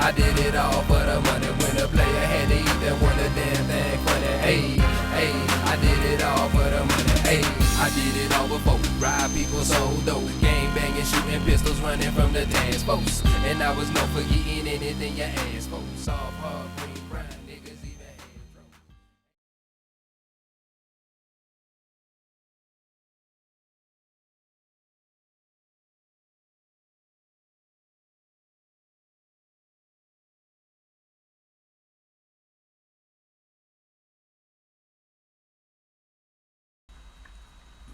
I did it all for the money. When a player had to eat, that one a damn thing funny. Hey, I did it all for the money. Hey, I did it all before. Rob people so dope. Gang banging, shooting pistols, running from the dance folks. And I was known for getting anything you asked for. Soft, hard, green, brown, niggas even had throw.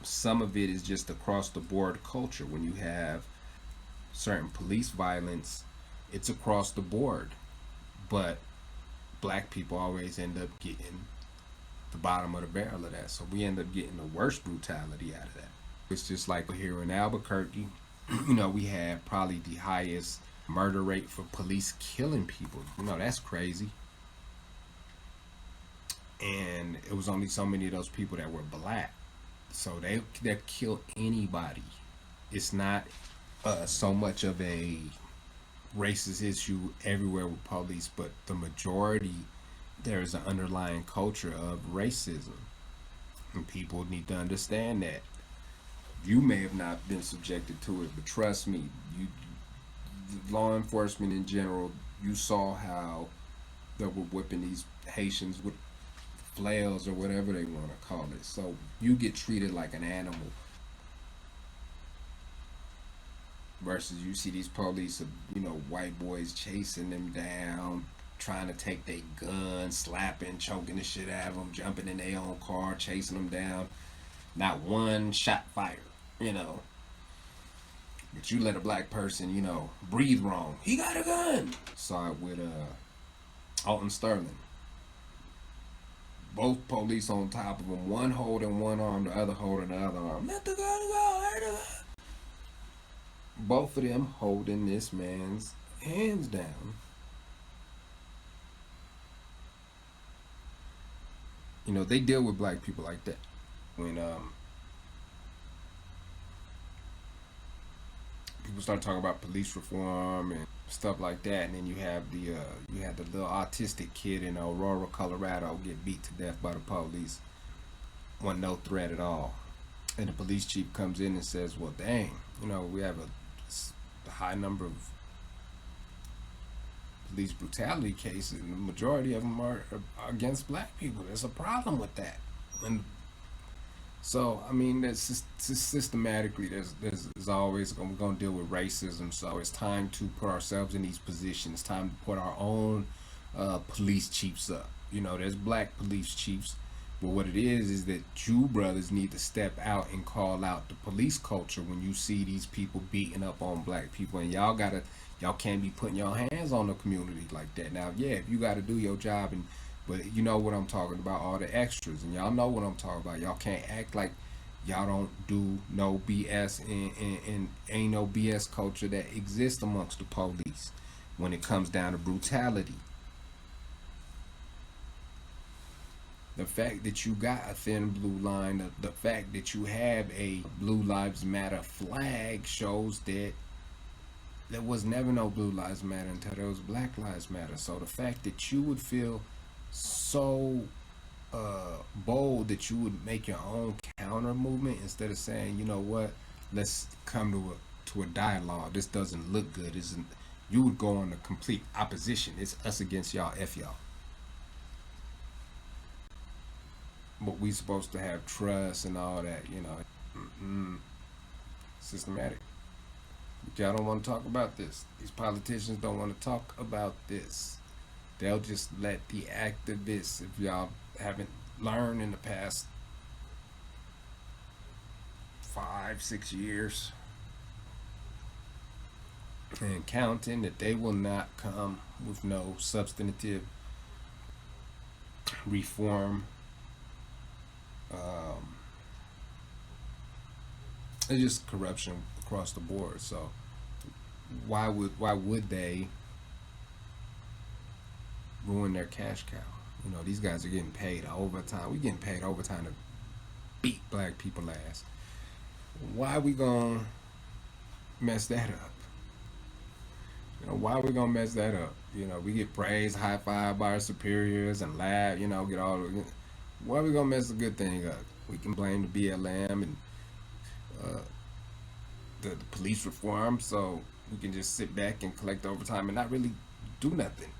Some of it is just across the board culture. When you have certain police violence, it's across the board. But black people always end up getting the bottom of the barrel of that. So we end up getting the worst brutality out of that. It's just like here in Albuquerque, we had probably the highest murder rate for police killing people. That's crazy. And it was only so many of those people that were black. So they kill anybody. It's not so much of a racist issue everywhere with police, but the majority, there is an underlying culture of racism. And people need to understand that. You may have not been subjected to it, but trust me, law enforcement in general, you saw how they were whipping these Haitians with flails or whatever they want to call it. So you get treated like an animal. Versus you see these police, white boys chasing them down, trying to take their guns, slapping, choking the shit out of them, jumping in their own car, chasing them down. Not one shot fired, But you let a black person, breathe wrong. He got a gun. Saw it with Alton Sterling. Both police on top of him, one holding one arm, the other holding the other arm. Let the gun go, let the gun. Both of them holding this man's hands down. They deal with black people like that. When people start talking about police reform and stuff like that, and then you have the little autistic kid in Aurora, Colorado, get beat to death by the police. Wasn't no threat at all. And the police chief comes in and says, well, dang, we have a high number of police brutality cases, and the majority of them are against black people. There's a problem with that. And so, that's just systematically, there's always, we're going to deal with racism. So it's time to put ourselves in these positions. It's time to put our own police chiefs up. There's black police chiefs. But what it is that you brothers need to step out and call out the police culture when you see these people beating up on black people. And y'all can't be putting your hands on the community like that. Now, yeah, if you got to do your job, but you know what I'm talking about, all the extras, and y'all know what I'm talking about. Y'all can't act like y'all don't do no BS, and ain't no BS culture that exists amongst the police when it comes down to brutality. The fact that you got a thin blue line, the fact that you have a Blue Lives Matter flag shows that there was never no Blue Lives Matter until there was Black Lives Matter. So the fact that you would feel so bold that you would make your own counter movement instead of saying, you know what, let's come to a dialogue. This doesn't look good. You would go on the complete opposition. It's us against y'all, F y'all. But we supposed to have trust and all that, systematic. But y'all don't want to talk about this. These politicians don't want to talk about this. They'll just let the activists, if y'all haven't learned in the past 5-6 years and counting, that they will not come with no substantive reform. It's just corruption across the board. So why would they ruin their cash cow? These guys are getting paid overtime. We're getting paid overtime to beat black people ass. Why we gonna mess that up? Why are we gonna mess that up? We get praised, high five by our superiors and laugh, get all the, why are we gonna mess a good thing up? We can blame the BLM and uh, the police reform, so we can just sit back and collect overtime and not really do nothing.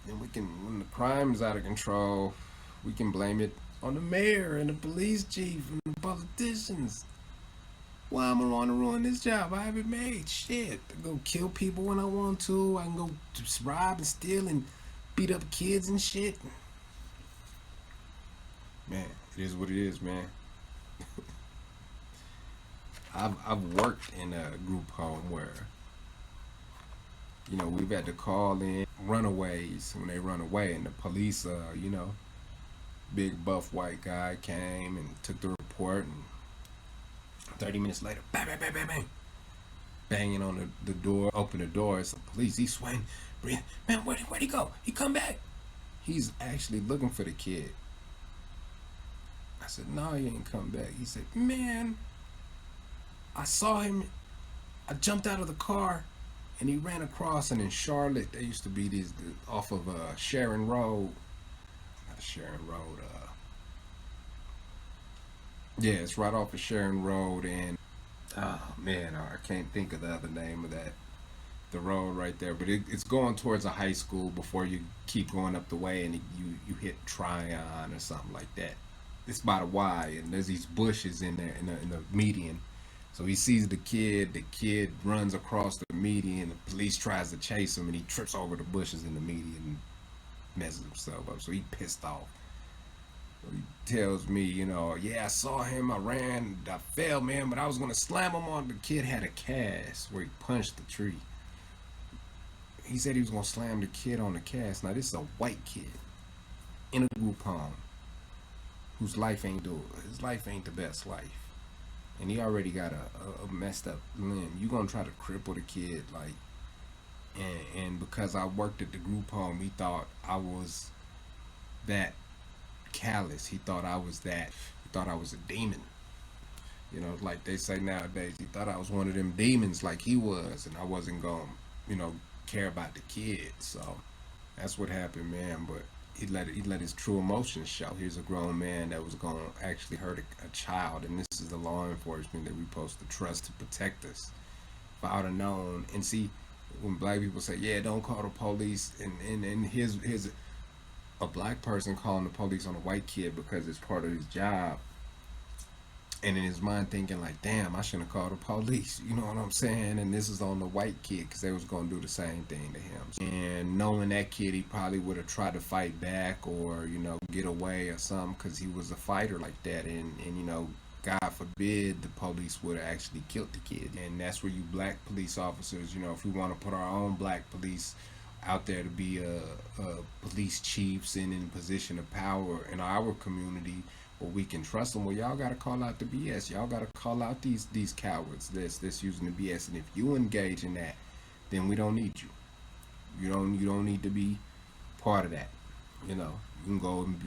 And we can, when the crime's out of control, we can blame it on the mayor and the police chief and the politicians. Why am I want to ruin this job I haven't made? Shit, I go kill people when I want to. I can go just rob and steal and beat up kids and shit. Man, it is what it is, man. I've worked in a group home where we've had to call in runaways when they run away, and the police, big buff white guy came and took the report, and 30 minutes later, bang, bang, bang, bang, bang, banging on the door, open the door, it's the police. He swing, man, where'd he go? He come back. He's actually looking for the kid. I said, no, he ain't come back. He said, man, I saw him. I jumped out of the car and he ran across, and in Charlotte, there used to be these off of Sharon Road. Not Sharon Road, yeah, it's right off of Sharon Road, and oh man, I can't think of the other name of that, the road right there, but it's going towards a high school before you keep going up the way, and you hit Tryon or something like that. It's by the Y, and there's these bushes in there in the median. So he sees the kid runs across the median, the police tries to chase him, and he trips over the bushes in the median and messes himself up. So he pissed off. He tells me, yeah, I saw him, I ran, I fell, man, but I was gonna slam him on. The kid had a cast where he punched the tree. He said he was gonna slam the kid on the cast. Now this is a white kid in a group home whose life ain't his life ain't the best life. And he already got a messed up limb. You gonna try to cripple the kid, like, and because I worked at the group home, he thought I was that callous. He thought I was that. He thought I was a demon. Like they say nowadays, he thought I was one of them demons like he was, and I wasn't gonna, care about the kid. So that's what happened, man. But he let his true emotions show. Here's a grown man that was gonna actually hurt a child, and this is the law enforcement that we're supposed to trust to protect us. If I would have known, and see, when black people say, yeah, don't call the police, and here's a black person calling the police on a white kid because it's part of his job, and in his mind thinking like, damn, I shouldn't have called the police, you know what I'm saying? And this is on the white kid because they was going to do the same thing to him. And knowing that kid, he probably would have tried to fight back or get away or something because he was a fighter like that, and God forbid the police would have actually killed the kid. And that's where you black police officers, if we want to put our own black police out there to be police chiefs and in a position of power in our community where we can trust them, well, y'all got to call out the BS. Y'all got to call out these cowards that's using the BS. And if you engage in that, then we don't need you. You don't need to be part of that. You can go and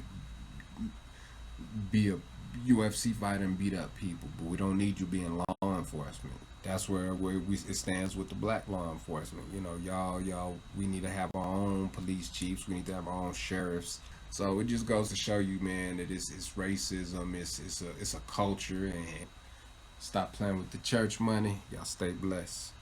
be a UFC fighter and beat up people, but we don't need you being law enforcement. That's where it stands with the black law enforcement. Y'all, we need to have our own police chiefs. We need to have our own sheriffs. So it just goes to show you, man, that it's racism. It's a culture, and stop playing with the church money. Y'all stay blessed.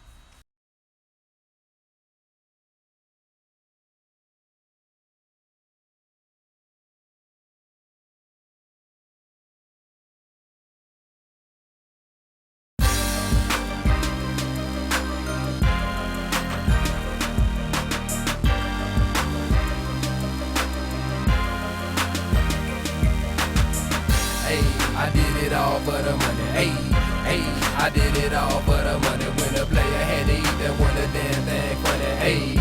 Hey, I did it all for the money. Hey, I did it all for the money. When a player had to eat, that one a damn thing funny. Hey,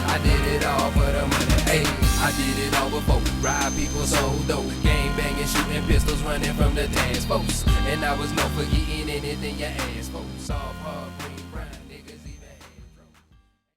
I did it all for the money. Hey, I did it all before. Rob people so dope. Gang banging, shooting pistols, running from the dance folks. And I was no forgetting anything you asked for. Soft, hard, green.